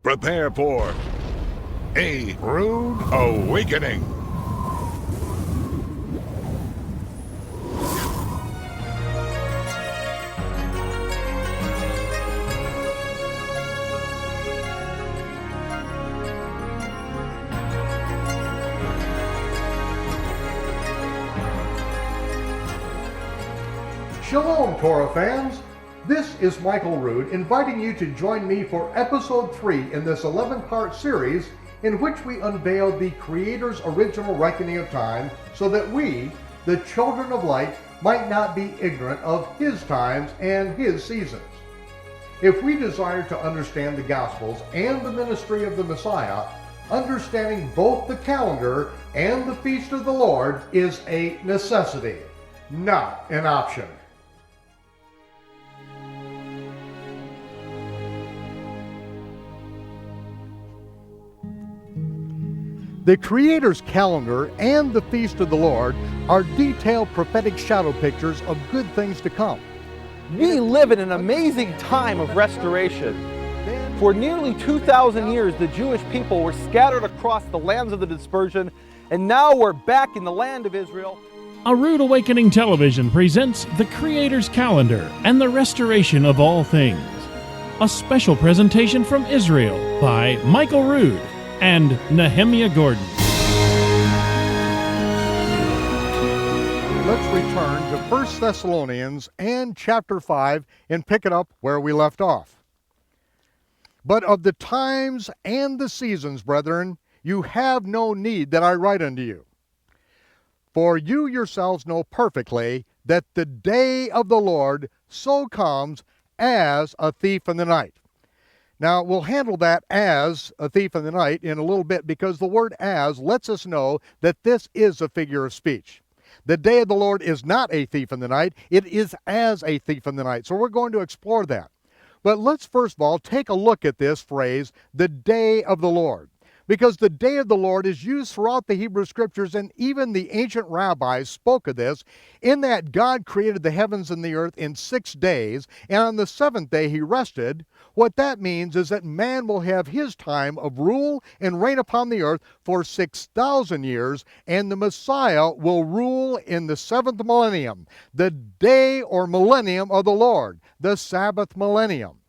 Prepare for a rude awakening. Shalom, Torah fans. This is Michael Rood inviting you to join me for episode 3 in this 11-part series in which we unveil the Creator's original reckoning of time so that we, the children of light, might not be ignorant of His times and His seasons. If we desire to understand the Gospels and the ministry of the Messiah, understanding both the calendar and the feast of the Lord is a necessity, not an option. The Creator's calendar and the feast of the Lord are detailed prophetic shadow pictures of good things to come. We live in an amazing time of restoration. For nearly 2,000 years, the Jewish people were scattered across the lands of the dispersion, and now we're back in the land of Israel. A Rude Awakening Television presents The Creator's Calendar and the Restoration of All Things. A special presentation from Israel by Michael Rood and Nehemiah Gordon. Let's return to 1 Thessalonians and chapter 5 and pick it up where we left off. But of the times and the seasons, brethren, you have no need that I write unto you. For you yourselves know perfectly that the day of the Lord so comes as a thief in the night. Now, we'll handle that as a thief in the night in a little bit because the word as lets us know that this is a figure of speech. The day of the Lord is not a thief in the night, it is as a thief in the night. So we're going to explore that. But let's first of all take a look at this phrase, the day of the Lord. Because the day of the Lord is used throughout the Hebrew Scriptures, and even the ancient rabbis spoke of this, in that God created the heavens and the earth in 6 days, and on the 7th day he rested. What that means is that man will have his time of rule and reign upon the earth for 6,000 years, and the Messiah will rule in the 7th millennium, the day or millennium of the Lord, the Sabbath millennium.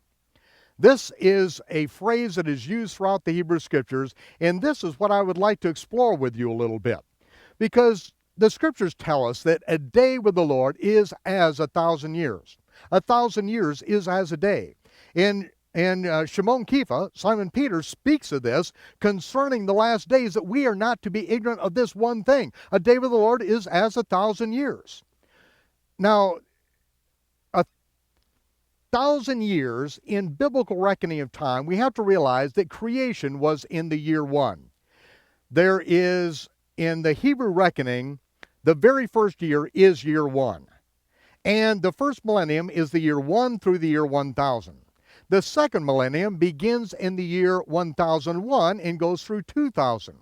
This is a phrase that is used throughout the Hebrew Scriptures, and this is what I would like to explore with you a little bit. Because the Scriptures tell us that a day with the Lord is as 1,000 years. 1,000 years is as a day. And Shimon Kefa, Simon Peter, speaks of this concerning the last days, that we are not to be ignorant of this one thing. A day with the Lord is as 1,000 years. Now, 1,000 years in biblical reckoning of time, we have to realize that creation was in the year 1. There is, in the Hebrew reckoning, the very first year is year 1. And the first millennium is the year 1 through the year 1000. The second millennium begins in the year 1001 and goes through 2000.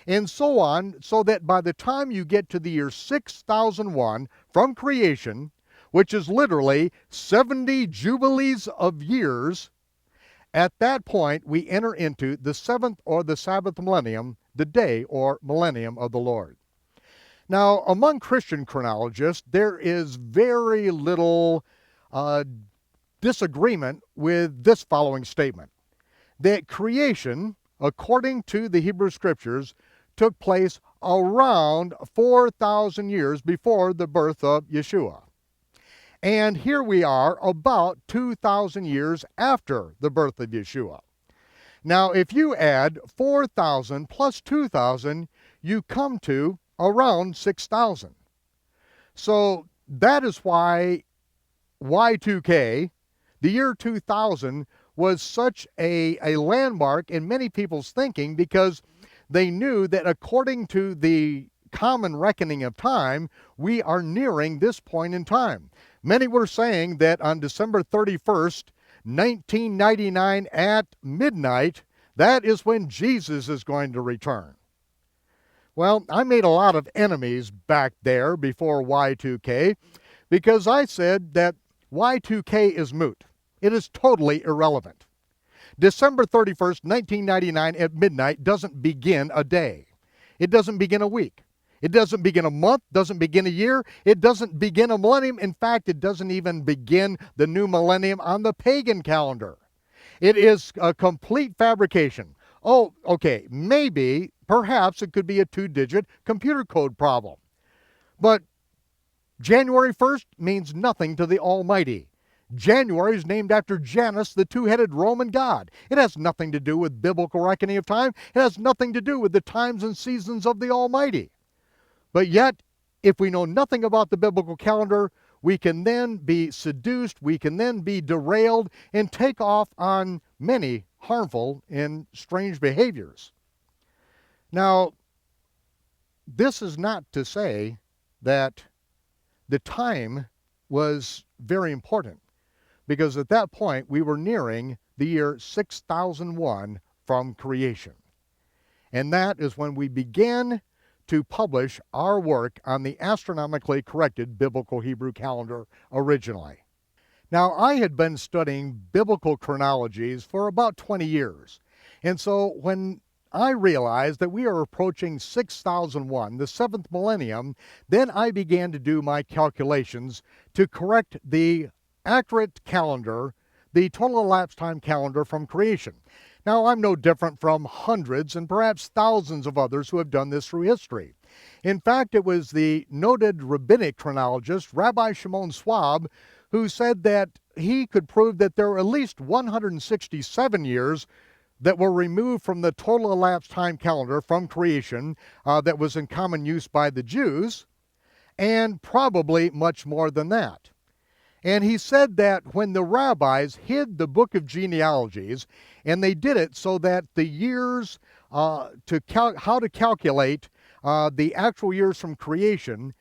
And so on, so that by the time you get to the year 6001 from creation, which is literally 70 jubilees of years, at that point we enter into the 7th or the Sabbath millennium, the day or millennium of the Lord. Now, among Christian chronologists, there is very little disagreement with this following statement, that creation, according to the Hebrew Scriptures, took place around 4,000 years before the birth of Yahshua. And here we are about 2,000 years after the birth of Yahshua. Now, if you add 4,000 plus 2,000, you come to around 6,000. So that is why Y2K, the year 2000, was such a landmark in many people's thinking, because they knew that according to the common reckoning of time, we are nearing this point in time. Many were saying that on December 31st, 1999 at midnight, that is when Jesus is going to return. Well, I made a lot of enemies back there before Y2K because I said that Y2K is moot. It is totally irrelevant. December 31st, 1999 at midnight doesn't begin a day. It doesn't begin a week. It doesn't begin a month, doesn't begin a year. It doesn't begin a millennium. In fact, it doesn't even begin the new millennium on the pagan calendar. It is a complete fabrication. Oh, okay, maybe, perhaps it could be a 2-digit computer code problem. But January 1st means nothing to the Almighty. January is named after Janus, the two-headed Roman god. It has nothing to do with biblical reckoning of time. It has nothing to do with the times and seasons of the Almighty. But yet, if we know nothing about the biblical calendar, we can then be seduced, we can then be derailed, and take off on many harmful and strange behaviors. Now, this is not to say that the time was very important, because at that point we were nearing the year 6001 from creation. And that is when we began to publish our work on the astronomically corrected biblical Hebrew calendar originally. Now, I had been studying biblical chronologies for about 20 years. And so when I realized that we are approaching 6001, the seventh millennium, then I began to do my calculations to correct the accurate calendar, the total elapsed time calendar from creation. Now, I'm no different from hundreds and perhaps thousands of others who have done this through history. In fact, it was the noted rabbinic chronologist, Rabbi Shimon Kefa, who said that he could prove that there were at least 167 years that were removed from the total elapsed time calendar from creation that was in common use by the Jews, and probably much more than that. And he said that when the rabbis hid the book of genealogies, and they did it so that the years, how to calculate the actual years from creation,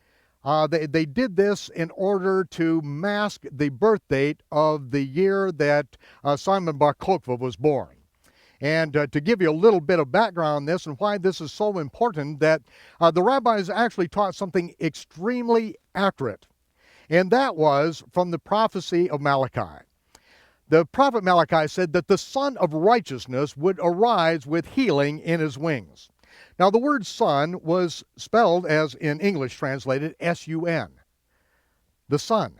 they did this in order to mask the birth date of the year that Simon Bar Kokhba was born. And to give you a little bit of background on this and why this is so important, that the rabbis actually taught something extremely accurate. And that was from the prophecy of Malachi. The prophet Malachi said that the Son of Righteousness would arise with healing in his wings. Now, the word son was spelled as in English translated S-U-N. The Son.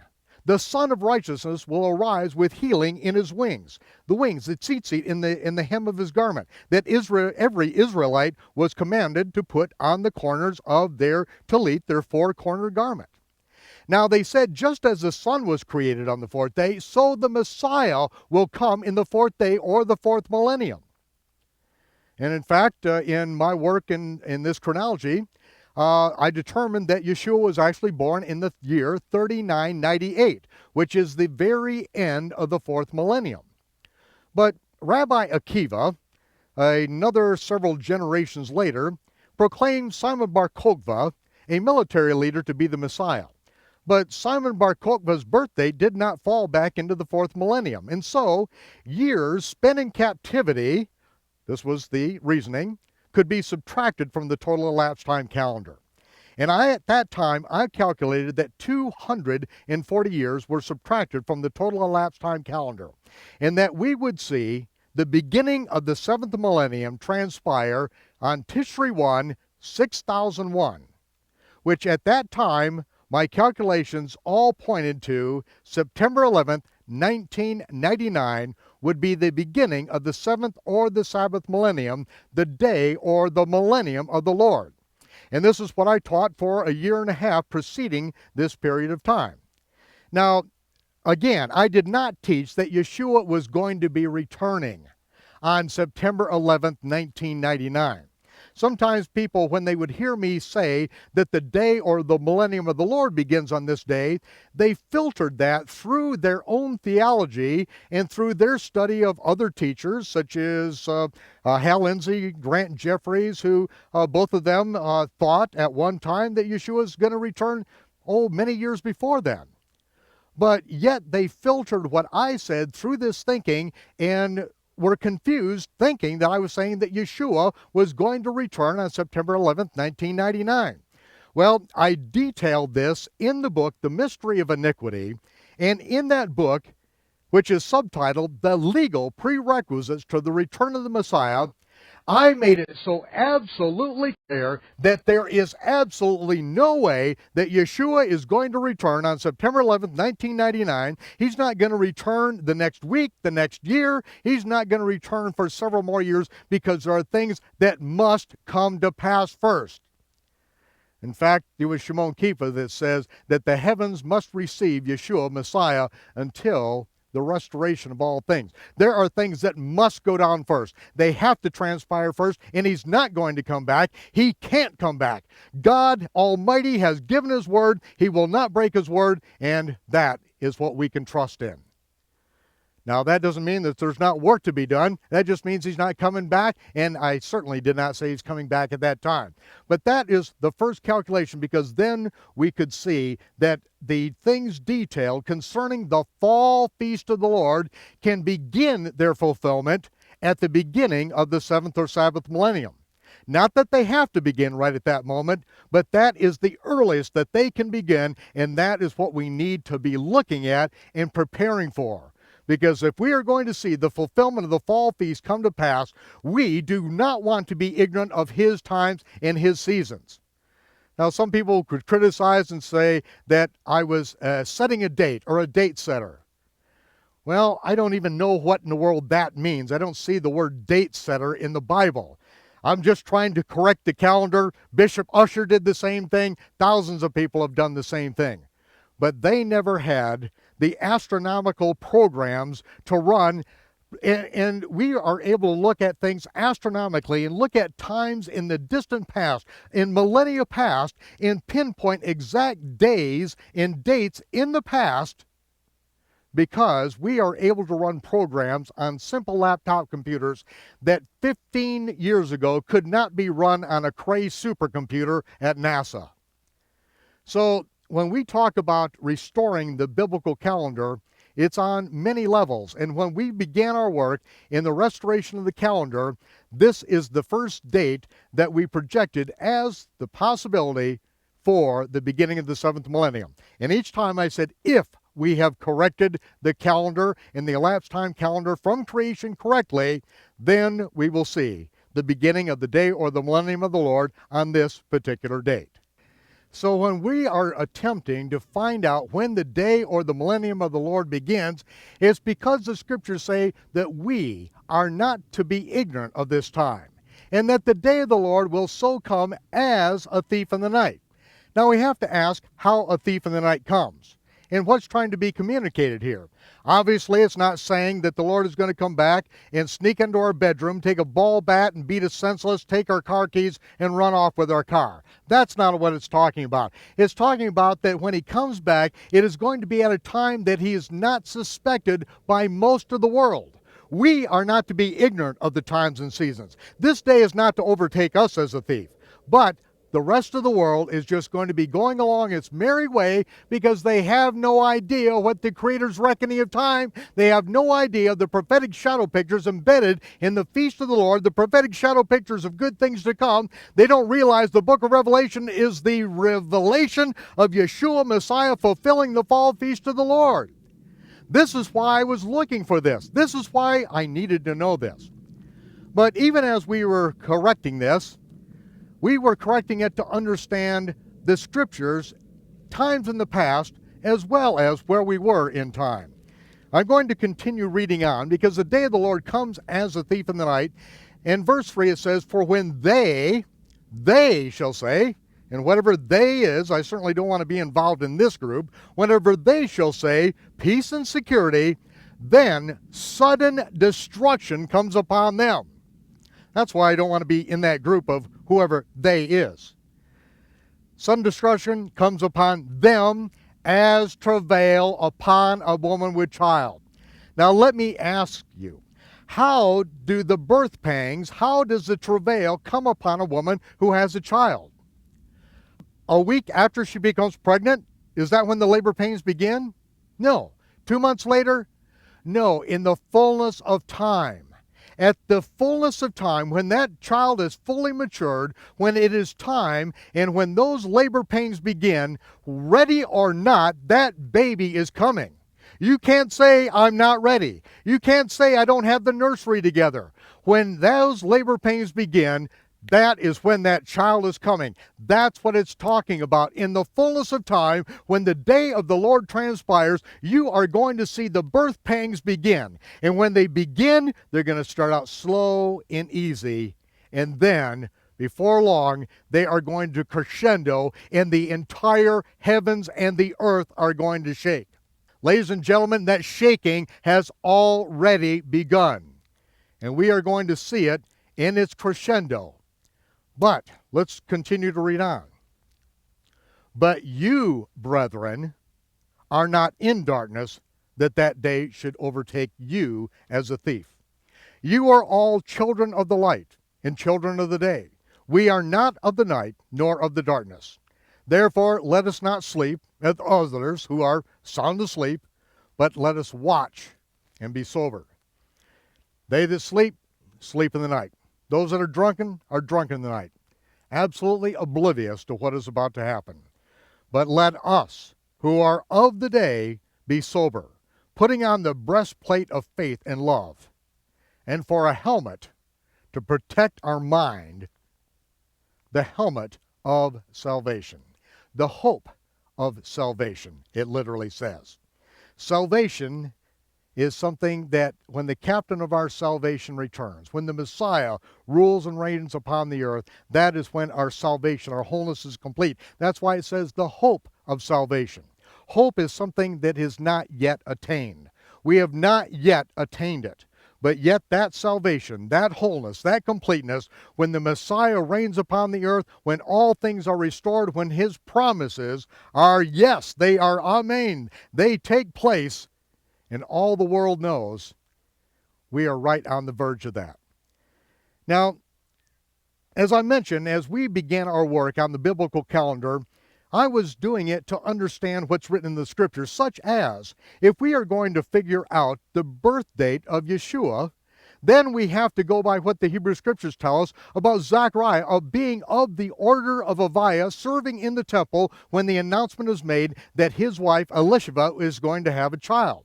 The Son of Righteousness will arise with healing in his wings. The wings, the tzitzit in the hem of his garment, that every Israelite was commanded to put on the corners of their tallit, their four-cornered garment. Now, they said, just as the sun was created on the fourth day, so the Messiah will come in the fourth day or the fourth millennium. And in fact, in my work in this chronology, I determined that Yahshua was actually born in the year 3998, which is the very end of the fourth millennium. But Rabbi Akiva, another several generations later, proclaimed Simon Bar Kokhba, a military leader, to be the Messiah. But Simon Bar Kokhba's birthday did not fall back into the fourth millennium. And so, years spent in captivity, this was the reasoning, could be subtracted from the total elapsed time calendar. And at that time, I calculated that 240 years were subtracted from the total elapsed time calendar, and that we would see the beginning of the seventh millennium transpire on Tishri 1, 6001, which at that time, my calculations all pointed to September 11th, 1999 would be the beginning of the seventh or the Sabbath millennium, the day or the millennium of the Lord. And this is what I taught for a year and a half preceding this period of time. Now, again, I did not teach that Yahshua was going to be returning on September 11th, 1999. Sometimes people, when they would hear me say that the day or the millennium of the Lord begins on this day, they filtered that through their own theology and through their study of other teachers, such as Hal Lindsey, Grant Jeffries, who both of them thought at one time that Yeshua is going to return, many years before then. But yet they filtered what I said through this thinking and were confused, thinking that I was saying that Yeshua was going to return on September 11th, 1999. Well, I detailed this in the book, The Mystery of Iniquity, and in that book, which is subtitled The Legal Prerequisites to the Return of the Messiah, I made it so absolutely clear that there is absolutely no way that Yahshua is going to return on September 11th, 1999. He's not going to return the next week, the next year. He's not going to return for several more years because there are things that must come to pass first. In fact, it was Shimon Kefa that says that the heavens must receive Yahshua, Messiah, until the restoration of all things. There are things that must go down first. They have to transpire first, and he's not going to come back. He can't come back. God Almighty has given his word. He will not break his word, and that is what we can trust in. Now, that doesn't mean that there's not work to be done. That just means he's not coming back, and I certainly did not say he's coming back at that time. But that is the first calculation, because then we could see that the things detailed concerning the fall feast of the Lord can begin their fulfillment at the beginning of the seventh or Sabbath millennium. Not that they have to begin right at that moment, but that is the earliest that they can begin, and that is what we need to be looking at and preparing for. Because if we are going to see the fulfillment of the fall feast come to pass, we do not want to be ignorant of his times and his seasons. Now, some people could criticize and say that I was setting a date or a date setter. Well, I don't even know what in the world that means. I don't see the word date setter in the Bible. I'm just trying to correct the calendar. Bishop Usher did the same thing. Thousands of people have done the same thing. But they never had the astronomical programs to run, and we are able to look at things astronomically and look at times in the distant past, in millennia past, and pinpoint exact days and dates in the past, because we are able to run programs on simple laptop computers that 15 years ago could not be run on a Cray supercomputer at NASA. So when we talk about restoring the biblical calendar, it's on many levels. And when we began our work in the restoration of the calendar, this is the first date that we projected as the possibility for the beginning of the seventh millennium. And each time I said, if we have corrected the calendar and the elapsed time calendar from creation correctly, then we will see the beginning of the day or the millennium of the Lord on this particular date. So when we are attempting to find out when the day or the millennium of the Lord begins, it's because the scriptures say that we are not to be ignorant of this time, and that the day of the Lord will so come as a thief in the night. Now we have to ask how a thief in the night comes, and what's trying to be communicated here. Obviously, it's not saying that the Lord is going to come back and sneak into our bedroom, take a ball bat and beat us senseless, take our car keys and run off with our car. That's not what it's talking about. It's talking about that when he comes back, it is going to be at a time that he is not suspected by most of the world. We are not to be ignorant of the times and seasons. This day is not to overtake us as a thief, but the rest of the world is just going to be going along its merry way because they have no idea what the Creator's reckoning of time. They have no idea of the prophetic shadow pictures embedded in the feast of the Lord, the prophetic shadow pictures of good things to come. They don't realize the book of Revelation is the revelation of Yahshua, Messiah, fulfilling the fall feast of the Lord. This is why I was looking for this. This is why I needed to know this. But even as we were correcting this, we were correcting it to understand the scriptures, times in the past, as well as where we were in time. I'm going to continue reading on because the day of the Lord comes as a thief in the night. In verse 3 it says, for when they shall say, and whatever they is, I certainly don't want to be involved in this group, whenever they shall say, peace and security, then sudden destruction comes upon them. That's why I don't want to be in that group of whoever they is. Sudden destruction comes upon them as travail upon a woman with child. Now let me ask you, how do the birth pangs, how does the travail come upon a woman who has a child? A week after she becomes pregnant? Is that when the labor pains begin? No. 2 months later? No, in the fullness of time. At the fullness of time, when that child is fully matured, when it is time, and when those labor pains begin, ready or not, that baby is coming. You can't say, I'm not ready. You can't say, I don't have the nursery together. When those labor pains begin, that is when that child is coming. That's what it's talking about. In the fullness of time, when the day of the Lord transpires, you are going to see the birth pangs begin. And when they begin, they're going to start out slow and easy. And then, before long, they are going to crescendo, and the entire heavens and the earth are going to shake. Ladies and gentlemen, that shaking has already begun. And we are going to see it in its crescendo. But let's continue to read on. But you, brethren, are not in darkness, that that day should overtake you as a thief. You are all children of the light and children of the day. We are not of the night, nor of the darkness. Therefore, let us not sleep as others who are sound asleep, but let us watch and be sober. They that sleep, sleep in the night. Those that are drunken in the night, absolutely oblivious to what is about to happen. But let us, who are of the day, be sober, putting on the breastplate of faith and love, and for a helmet to protect our mind, the helmet of salvation, the hope of salvation, it literally says. Salvation is something that when the captain of our salvation returns, when the Messiah rules and reigns upon the earth, that is when our salvation, our wholeness is complete. That's why it says the hope of salvation. Hope is something that is not yet attained. We have not yet attained it. But yet that salvation, that wholeness, that completeness, when the Messiah reigns upon the earth, when all things are restored, when his promises are yes, they are amen, they take place, and all the world knows, we are right on the verge of that. Now, as I mentioned, as we began our work on the biblical calendar, I was doing it to understand what's written in the scriptures, such as, if we are going to figure out the birth date of Yahshua, then we have to go by what the Hebrew scriptures tell us about Zechariah, of being of the order of Aviah, serving in the temple when the announcement is made that his wife Elisheva is going to have a child.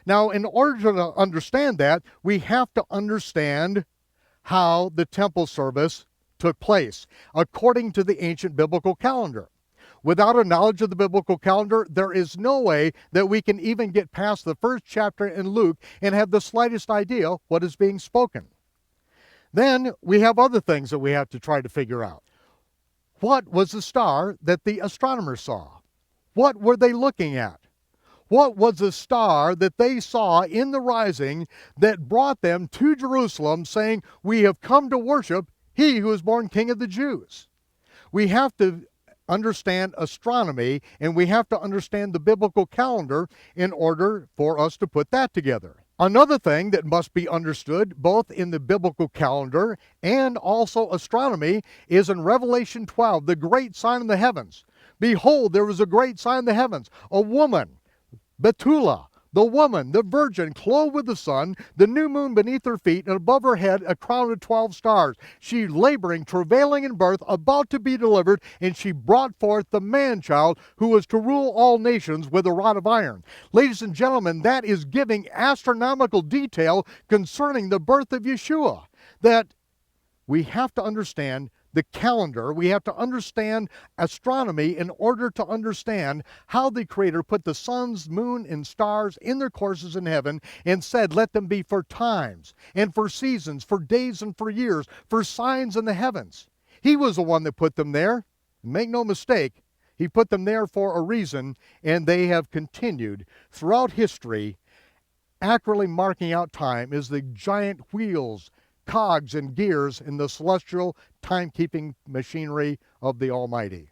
Now, in order to understand that, we have to understand how the temple service took place, according to the ancient biblical calendar. Without a knowledge of the biblical calendar, there is no way that we can even get past the first chapter in Luke and have the slightest idea what is being spoken. Then we have other things that we have to try to figure out. What was the star that the astronomers saw? What were they looking at? What was the star that they saw in the rising that brought them to Jerusalem, saying, we have come to worship he who is born King of the Jews? We have to understand astronomy, and we have to understand the biblical calendar in order for us to put that together. Another thing that must be understood, both in the biblical calendar and also astronomy, is in Revelation 12, the great sign in the heavens. Behold, there was a great sign in the heavens, a woman, Betula, the woman, the virgin, clothed with the sun, the new moon beneath her feet, and above her head a crown of 12 stars. She laboring, travailing in birth, about to be delivered, and she brought forth the man-child who was to rule all nations with a rod of iron. Ladies and gentlemen, that is giving astronomical detail concerning the birth of Yahshua. That we have to understand the calendar, we have to understand astronomy in order to understand how the Creator put the suns, moon, and stars in their courses in heaven and said, let them be for times and for seasons, for days and for years, for signs in the heavens. He was the one that put them there. Make no mistake, he put them there for a reason, and they have continued throughout history, accurately marking out time as the giant wheels, cogs, and gears in the celestial timekeeping machinery of the Almighty.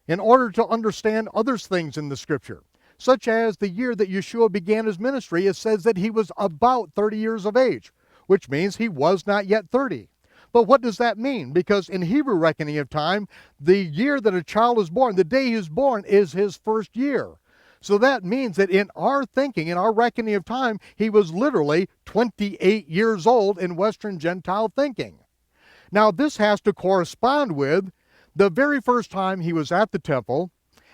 In order to understand other things in the scripture, such as the year that Yahshua began his ministry, it says that he was about 30 years of age, which means he was not yet 30. But what does that mean? Because in Hebrew reckoning of time, the year that a child is born, the day he is born, is his first year. So that means that in our thinking, in our reckoning of time, he was literally 28 years old in Western Gentile thinking. Now this has to correspond with the very first time he was at the temple,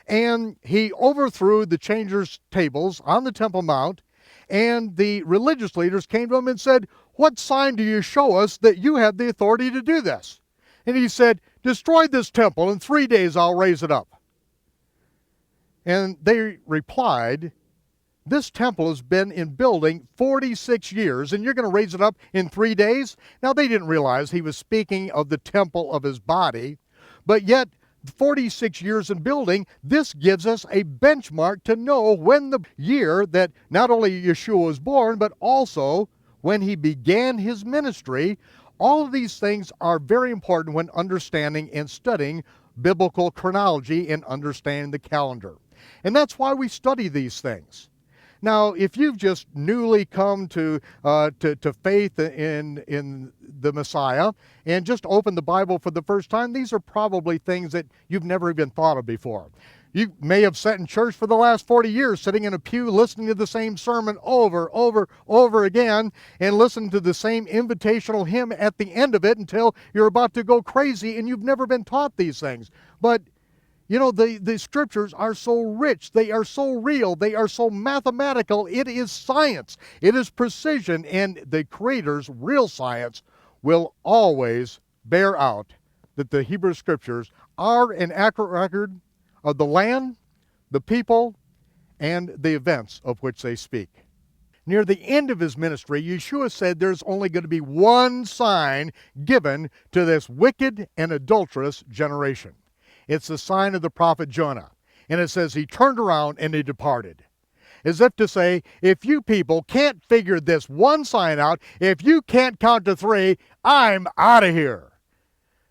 and he overthrew the changers' tables on the Temple Mount, and the religious leaders came to him and said, "What sign do you show us that you have the authority to do this?" And he said, "Destroy this temple, in 3 days I'll raise it up." And they replied, "This temple has been in building 46 years, and you're going to raise it up in 3 days?" Now, they didn't realize he was speaking of the temple of his body, but yet 46 years in building, this gives us a benchmark to know when the year that not only Yahshua was born, but also when he began his ministry. All of these things are very important when understanding and studying biblical chronology and understanding the calendar. And that's why we study these things. Now, if you've just newly come to faith in the Messiah and just opened the Bible for the first time, these are probably things that you've never even thought of before. You may have sat in church for the last 40 years, sitting in a pew, listening to the same sermon over again, and listening to the same invitational hymn at the end of it until you're about to go crazy, and you've never been taught these things. But you know, the scriptures are so rich, they are so real, they are so mathematical. It is science, it is precision, and the Creator's real science will always bear out that the Hebrew scriptures are an accurate record of the land, the people, and the events of which they speak. Near the end of his ministry, Yahshua said there's only going to be one sign given to this wicked and adulterous generation. It's the sign of the prophet Jonah. And it says he turned around and he departed. As if to say, if you people can't figure this one sign out, if you can't count to 3, I'm out of here.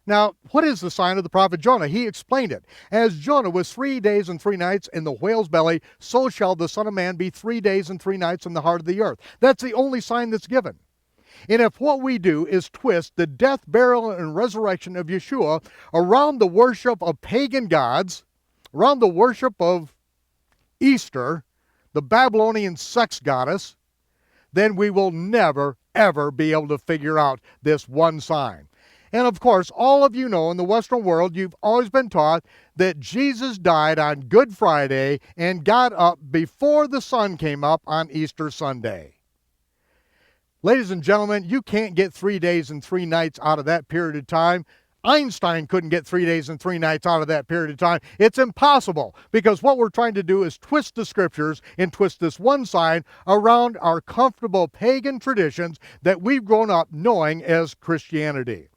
Now, what is the sign of the prophet Jonah? He explained it. As Jonah was 3 days and 3 nights in the whale's belly, so shall the Son of Man be 3 days and 3 nights in the heart of the earth. That's the only sign that's given. And if what we do is twist the death, burial, and resurrection of Yahshua around the worship of pagan gods, around the worship of Easter, the Babylonian sex goddess, then we will never, ever be able to figure out this one sign. And of course, all of you know in the Western world, you've always been taught that Jesus died on Good Friday and got up before the sun came up on Easter Sunday. Ladies and gentlemen, you can't get 3 days and 3 nights out of that period of time. Einstein couldn't get 3 days and 3 nights out of that period of time. It's impossible, because what we're trying to do is twist the scriptures and twist this one sign around our comfortable pagan traditions that we've grown up knowing as Christianity.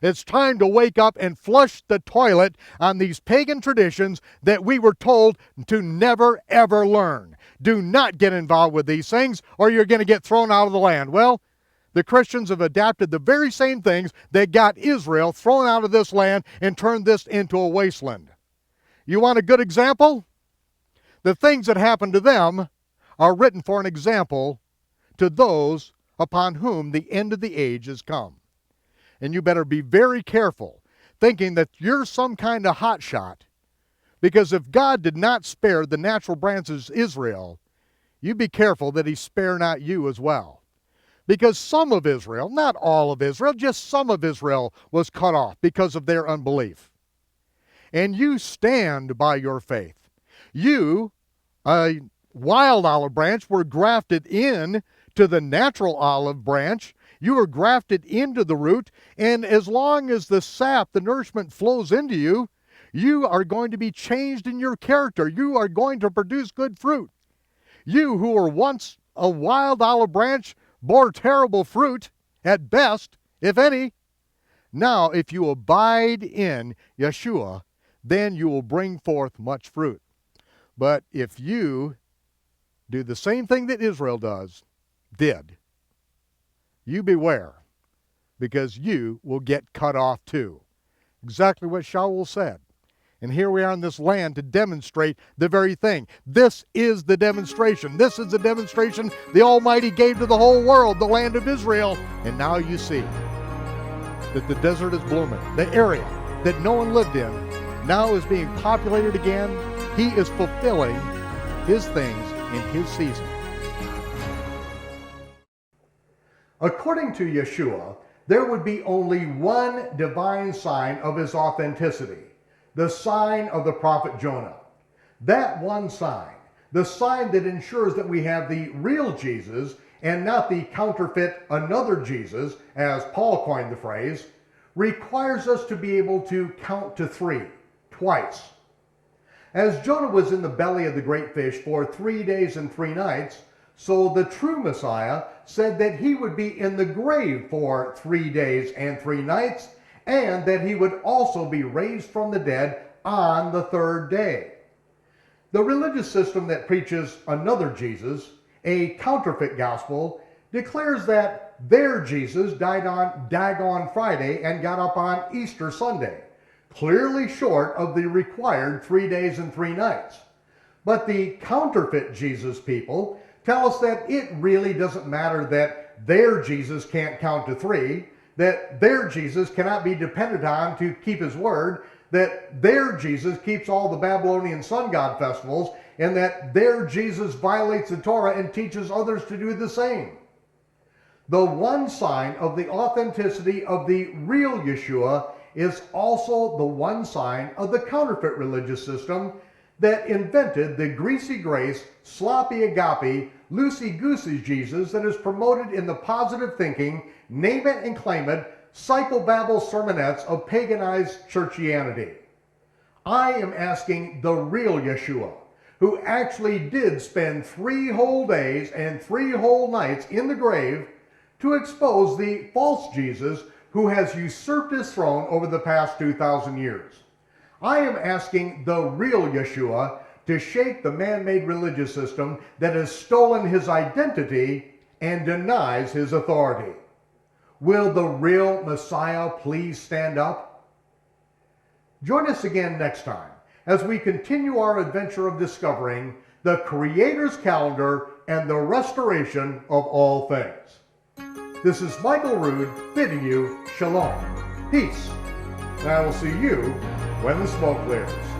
It's time to wake up and flush the toilet on these pagan traditions that we were told to never, ever learn. Do not get involved with these things or you're going to get thrown out of the land. Well, the Christians have adapted the very same things that got Israel thrown out of this land and turned this into a wasteland. You want a good example? The things that happened to them are written for an example to those upon whom the end of the age has come. And you better be very careful thinking that you're some kind of hotshot, because if God did not spare the natural branches of Israel, you be careful that he spare not you as well. Because some of Israel, not all of Israel, just some of Israel was cut off because of their unbelief. And you stand by your faith. You, a wild olive branch, were grafted in to the natural olive branch. You are grafted into the root, and as long as the sap, the nourishment flows into you, you are going to be changed in your character. You are going to produce good fruit. You who were once a wild olive branch bore terrible fruit, at best, if any. Now, if you abide in Yahshua, then you will bring forth much fruit. But if you do the same thing that Israel did, you beware, because you will get cut off too. Exactly what Shaul said. And here we are in this land to demonstrate the very thing. This is the demonstration. This is the demonstration the Almighty gave to the whole world, the land of Israel. And now you see that the desert is blooming. The area that no one lived in now is being populated again. He is fulfilling his things in his season. According to Yahshua, there would be only one divine sign of his authenticity, the sign of the prophet Jonah. That one sign, the sign that ensures that we have the real Jesus and not the counterfeit another Jesus, as Paul coined the phrase, requires us to be able to count to 3, twice. As Jonah was in the belly of the great fish for 3 days and 3 nights, so the true Messiah said that he would be in the grave for 3 days and 3 nights, and that he would also be raised from the dead on the 3rd day. The religious system that preaches another Jesus, a counterfeit gospel, declares that their Jesus died on Dagon Friday and got up on Easter Sunday, clearly short of the required 3 days and 3 nights. But the counterfeit Jesus people tell us that it really doesn't matter that their Jesus can't count to 3, that their Jesus cannot be depended on to keep his word, that their Jesus keeps all the Babylonian sun god festivals, and that their Jesus violates the Torah and teaches others to do the same. The one sign of the authenticity of the real Yahshua is also the one sign of the counterfeit religious system that invented the greasy grace, sloppy agape, loosey-goosey Jesus that is promoted in the positive thinking, name it and claim it, psychobabble sermonettes of paganized churchianity. I am asking the real Yahshua, who actually did spend 3 whole days and 3 whole nights in the grave, to expose the false Jesus who has usurped his throne over the past 2,000 years. I am asking the real Yahshua to shake the man-made religious system that has stolen his identity and denies his authority. Will the real Messiah please stand up? Join us again next time as we continue our adventure of discovering the Creator's calendar and the restoration of all things. This is Michael Rood bidding you shalom, peace, and I will see you when the smoke clears.